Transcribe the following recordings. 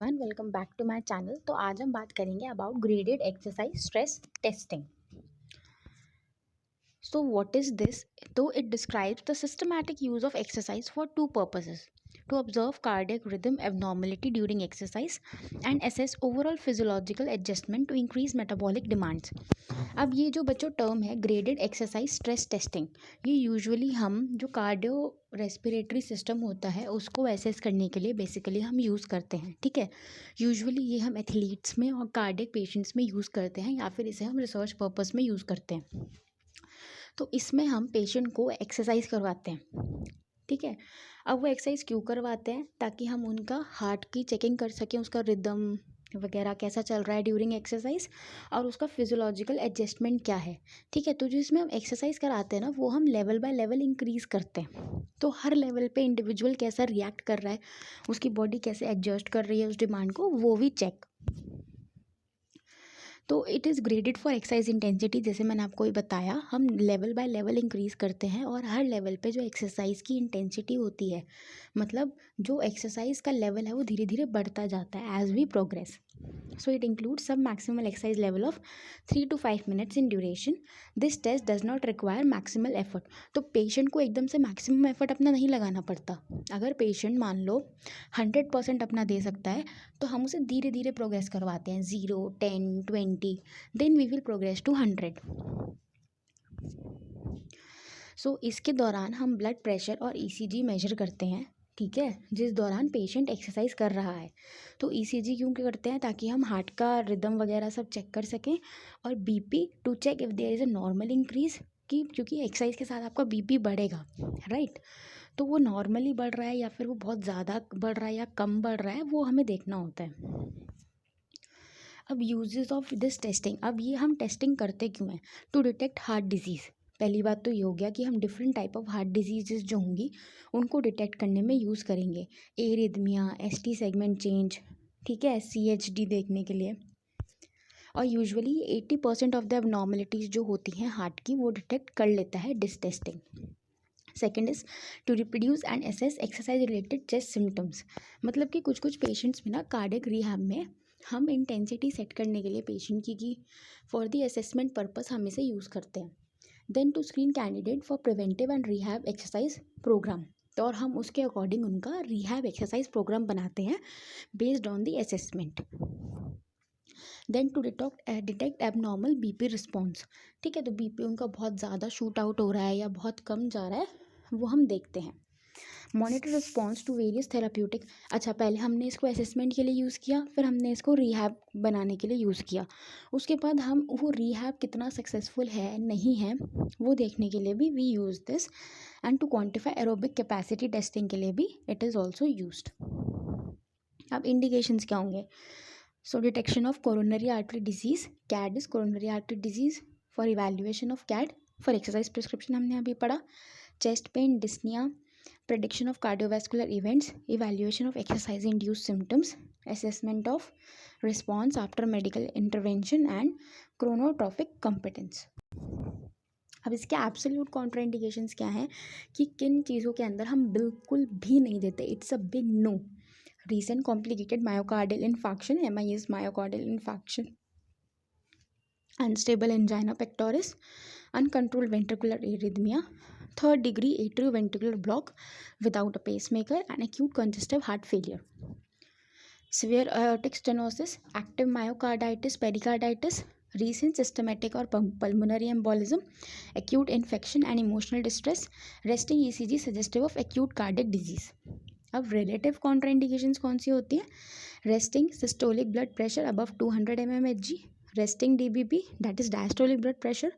Everyone, welcome back to my channel. तो आज हम बात करेंगे about graded exercise stress testing. So what is this? Though it describes the systematic use of exercise for two purposes: to observe cardiac rhythm abnormality during exercise and assess overall physiological adjustment to increase metabolic demands. अब ये जो बच्चों term है graded exercise stress testing, ये usually हम जो cardio respiratory system होता है उसको एसेस करने के लिए बेसिकली हम यूज़ करते हैं। ठीक है, यूजुअली ये हम एथलीट्स में और कार्डियक पेशेंट्स में यूज़ करते हैं या फिर इसे हम रिसर्च पर्पस में यूज़ करते हैं। तो इसमें हम पेशेंट को एक्सरसाइज करवाते हैं। ठीक है, अब वो एक्सरसाइज क्यों करवाते हैं? ताकि हम उनका हार्ट की चेकिंग कर सकें, उसका रिदम वगैरह कैसा चल रहा है ड्यूरिंग एक्सरसाइज और उसका फिजियोलॉजिकल एडजस्टमेंट क्या है। ठीक है, तो जो इसमें हम एक्सरसाइज कराते हैं ना, वो हम लेवल बाय लेवल इंक्रीज करते हैं। तो हर लेवल पे इंडिविजुअल कैसा रिएक्ट कर रहा है, उसकी बॉडी कैसे एडजस्ट कर रही है उस डिमांड को, वो भी चेक। तो it is graded for exercise intensity. जैसे मैंने आपको ये बताया, हम लेवल बाय लेवल इंक्रीज़ करते हैं और हर लेवल पे जो एक्सरसाइज की इंटेंसिटी होती है, मतलब जो एक्सरसाइज का लेवल है वो धीरे धीरे बढ़ता जाता है as we progress. So it include submaximal exercise level of 3 to 5 minutes in duration. This test does not require maximal effort. तो पेशेंट को एकदम से मैक्सिमम एफर्ट अपना नहीं लगाना पड़ता। अगर पेशेंट मान लो 100% अपना दे सकता है तो हम उसे धीरे धीरे प्रोग्रेस करवाते हैं, 0, 10, 20, then we will progress to 100। So इसके दौरान हम ब्लड प्रेशर और ईसीजी मेजर करते हैं। ठीक है, जिस दौरान पेशेंट एक्सरसाइज कर रहा है। तो ईसीजी क्यों करते हैं? ताकि हम हार्ट का रिदम वगैरह सब चेक कर सकें, और BP to check if there is a normal increase, कि क्योंकि एक्सरसाइज के साथ आपका बीपी बढ़ेगा, राइट। तो वो नॉर्मली बढ़ रहा है या फिर वो बहुत ज़्यादा बढ़ रहा है या कम बढ़ रहा है, वो हमें देखना होता है। अब यूजेस ऑफ दिस टेस्टिंग, अब ये हम टेस्टिंग करते क्यों हैं? To detect heart disease. पहली बात तो ये हो गया कि हम different type of heart diseases जो होंगी उनको डिटेक्ट करने में यूज़ करेंगे। एरिथमिया, एसटी सेगमेंट चेंज, ठीक है, सीएचडी देखने के लिए। और यूजुअली 80% ऑफ द abnormalities जो होती हैं हार्ट की, वो डिटेक्ट कर लेता है this testing. Second is to reproduce and assess exercise related chest symptoms. मतलब कि कुछ कुछ पेशेंट्स में ना कार्डियक रिहैब में हम इंटेंसिटी सेट करने के लिए पेशेंट की फॉर द असेसमेंट पर्पस हम इसे यूज़ करते हैं। Then to screen candidate for preventive and rehab exercise programme. तो और हम उसके अकॉर्डिंग उनका रिहैब एक्सरसाइज प्रोग्राम बनाते हैं based on the assessment. Then to detect abnormal BP response. ठीक है, तो बीपी उनका बहुत ज़्यादा शूट आउट हो रहा है या बहुत कम जा रहा है, वो हम देखते हैं। Monitor response to various therapeutic. अच्छा, पहले हमने इसको असेसमेंट के लिए यूज़ किया, फिर हमने इसको रिहैब बनाने के लिए यूज़ किया। उसके बाद हम वो रिहैब कितना सक्सेसफुल है नहीं है वो देखने के लिए भी we use this. And to quantify aerobic capacity testing के लिए भी इट इज़ ऑल्सो यूज्ड। अब इंडिकेशंस क्या होंगे? So detection of coronary artery disease, CAD is coronary artery disease, for evaluation of CAD, for exercise prescription हमने अभी पढ़ा। Chest pain, dyspnoea, prediction of cardiovascular events, evaluation of exercise induced symptoms, assessment of response after medical intervention and chronotropic competence। अब इसके absolute contraindications क्या हैं कि किन चीज़ों के अंदर हम बिल्कुल भी नहीं देते? It's a big no. Recent complicated myocardial infarction, MI is myocardial infarction, unstable angina pectoris, uncontrolled ventricular arrhythmia, third degree atrioventricular block without a pacemaker, and acute congestive heart failure, severe aortic stenosis, active myocarditis, pericarditis, recent systematic or pulmonary embolism, acute infection and emotional distress, resting ECG suggestive of acute cardiac disease। अब relative contraindications कौन सी होती हैं? Resting systolic blood pressure above 200 mmHg, resting DBP, that is diastolic blood pressure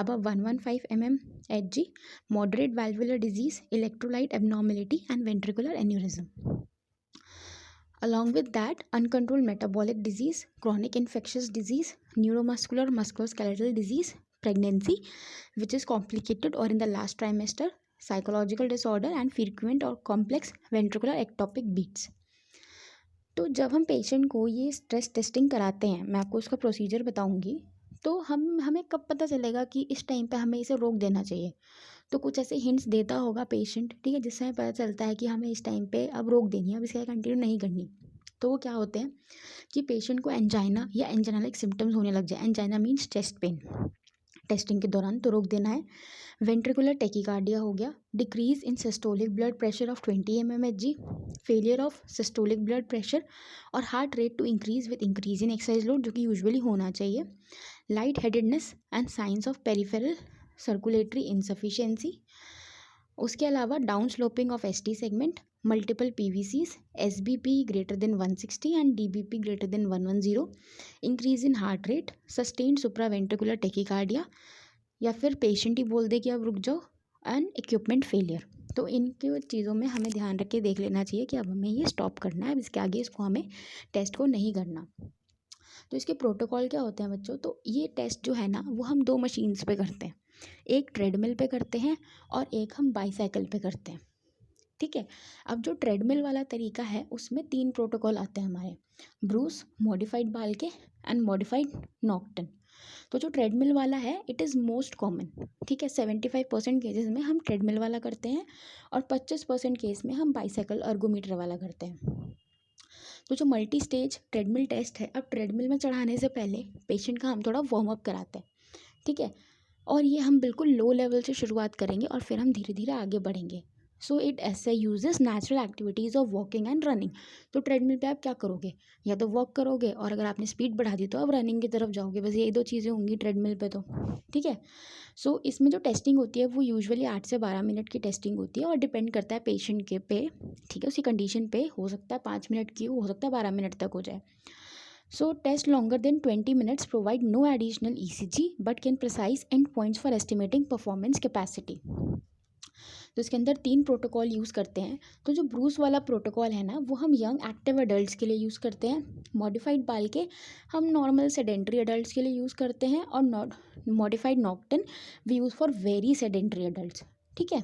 above 115 mmHg, moderate valvular disease, electrolyte abnormality and ventricular aneurysm. Along with that, uncontrolled metabolic disease, chronic infectious disease, neuromuscular musculoskeletal disease, pregnancy which is complicated or in the last trimester, psychological disorder and frequent or complex ventricular ectopic beats। तो जब हम patient को ये stress testing कराते हैं, मैं आपको उसका प्रोसीजर बताऊंगी, तो हमें कब पता चलेगा कि इस टाइम पे हमें इसे रोक देना चाहिए? तो कुछ ऐसे हिंट्स देता होगा पेशेंट, ठीक है, जिससे हमें पता चलता है कि हमें इस टाइम पे अब रोक देनी है, अब इसे कंटिन्यू नहीं करनी। तो वो क्या होते हैं कि पेशेंट को एंजाइना या एंजाइना लाइक सिम्टम्स होने लग जाए। Angina means chest pain, testing के दौरान तो रोक देना है। वेंट्रिकुलर टेकिकार्डिया हो गया, decrease in systolic blood pressure of 20 mmHg, failure of systolic blood pressure और heart rate to increase with increase in exercise load, जो कि यूजुअली होना चाहिए। Light headedness and signs of peripheral circulatory insufficiency. उसके अलावा down sloping of ST segment, multiple PVCs, SBP greater than 160 and DBP greater than 110, increase in heart rate, sustained supraventricular tachycardia, या फिर patient ही बोल दे कि अब रुक जाओ, एंड इक्विपमेंट फेलियर। तो इनके चीज़ों में हमें ध्यान रख के देख लेना चाहिए कि अब हमें ये स्टॉप करना है, अब इसके आगे इसको हमें टेस्ट को नहीं करना। तो इसके प्रोटोकॉल क्या होते हैं बच्चों, तो ये टेस्ट जो है ना वो हम 2 मशीन्स पे करते हैं, एक ट्रेडमिल पे करते हैं और एक हम बाईसाइकिल पे करते हैं, ठीक है। अब जो ट्रेडमिल वाला तरीका है उसमें 3 प्रोटोकॉल आते हैं हमारे, ब्रूस, मॉडिफाइड बाल्के एंड मॉडिफाइड नॉक्टन। तो जो ट्रेडमिल वाला है इट इज़ मोस्ट कॉमन, ठीक है। 75% केसेस में हम ट्रेडमिल वाला करते हैं और 25% केस में हम बाईसाइकिल अर्गोमीटर वाला करते हैं। तो जो मल्टी स्टेज ट्रेडमिल टेस्ट है, अब ट्रेडमिल में चढ़ाने से पहले पेशेंट का हम थोड़ा वार्म अप कराते हैं, ठीक है। और ये हम बिल्कुल लो लेवल से शुरुआत करेंगे और फिर हम धीरे धीरे आगे बढ़ेंगे। सो इट ऐसे uses natural activities of walking and running. तो ट्रेडमिल पे आप क्या करोगे, या तो वॉक करोगे और अगर आपने स्पीड बढ़ा दी तो आप रनिंग की तरफ जाओगे, बस यही 2 चीज़ें होंगी ट्रेडमिल पे तो, ठीक है। सो इसमें जो टेस्टिंग होती है वो यूजुअली 8 से 12 मिनट की टेस्टिंग होती है और डिपेंड करता है पेशेंट के पे, ठीक है, उसी कंडीशन पे। हो सकता है 5 मिनट की हो सकता है 12 मिनट तक हो जाए। So test longer than 20 minutes provide no additional ECG but can precise endpoints for estimating performance capacity. तो इसके अंदर 3 प्रोटोकॉल यूज़ करते हैं। तो जो ब्रूस वाला प्रोटोकॉल है ना वो हम यंग एक्टिव अडल्ट्स के लिए यूज़ करते हैं। मॉडिफाइड बाल्के हम नॉर्मल सेडेंट्री अडल्ट्स के लिए यूज़ करते हैं और modified Naughton we use for very sedentary adults, ठीक है।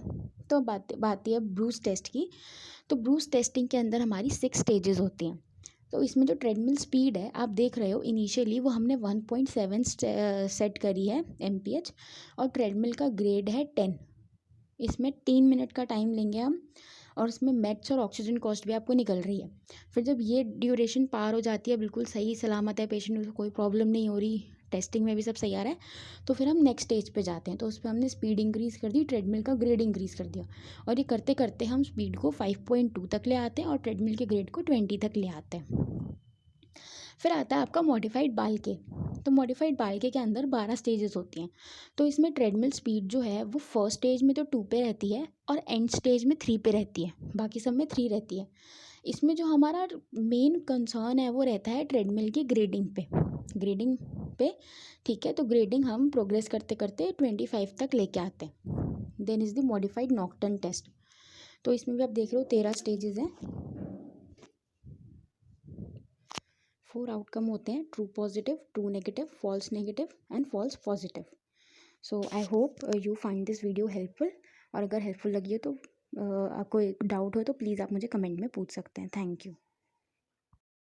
तो बात है ब्रूस टेस्ट की। तो ब्रूस टेस्टिंग के अंदर हमारी 6 स्टेजेस होती हैं। तो इसमें जो ट्रेडमिल स्पीड है आप देख रहे हो, इनिशियली वो हमने 1.7 सेट करी है MPH और ट्रेडमिल का ग्रेड है 10। इसमें 3 मिनट का टाइम लेंगे हम और उसमें मेट्स और ऑक्सीजन कॉस्ट भी आपको निकल रही है। फिर जब ये ड्यूरेशन पार हो जाती है, बिल्कुल सही सलामत है, पेशेंट को कोई प्रॉब्लम नहीं हो रही, टेस्टिंग में भी सब सही आ रहा है, तो फिर हम नेक्स्ट स्टेज पे जाते हैं। तो उस पर हमने स्पीड इंक्रीज़ कर दी, ट्रेडमिल का ग्रेड इंक्रीज़ कर दिया और ये करते करते हम स्पीड को 5.2 तक ले आते हैं और ट्रेडमिल के ग्रेड को 20 तक ले आते हैं। फिर आता है आपका मॉडिफाइड बाल्के। तो मॉडिफाइड बाल्के के अंदर 12 स्टेजेस होती हैं। तो इसमें ट्रेडमिल स्पीड जो है वो फर्स्ट स्टेज में तो 2 पे रहती है और एंड स्टेज में 3 पे रहती है, बाकी सब में 3 रहती है। इसमें जो हमारा मेन कंसर्न है वो रहता है ट्रेडमिल की ग्रेडिंग पे, ठीक है। तो ग्रेडिंग हम प्रोग्रेस करते करते 25 तक लेके आते हैं। Then is the modified Naughton test. तो इसमें भी आप देख रहे हो 13 स्टेजेस हैं, 4 आउटकम होते हैं, true positive, true negative, false negative and false positive. So I hope you find this video helpful. और अगर हेल्पफुल लगी हो तो आपको एक डाउट हो तो प्लीज़ आप मुझे कमेंट में पूछ सकते हैं। Thank you.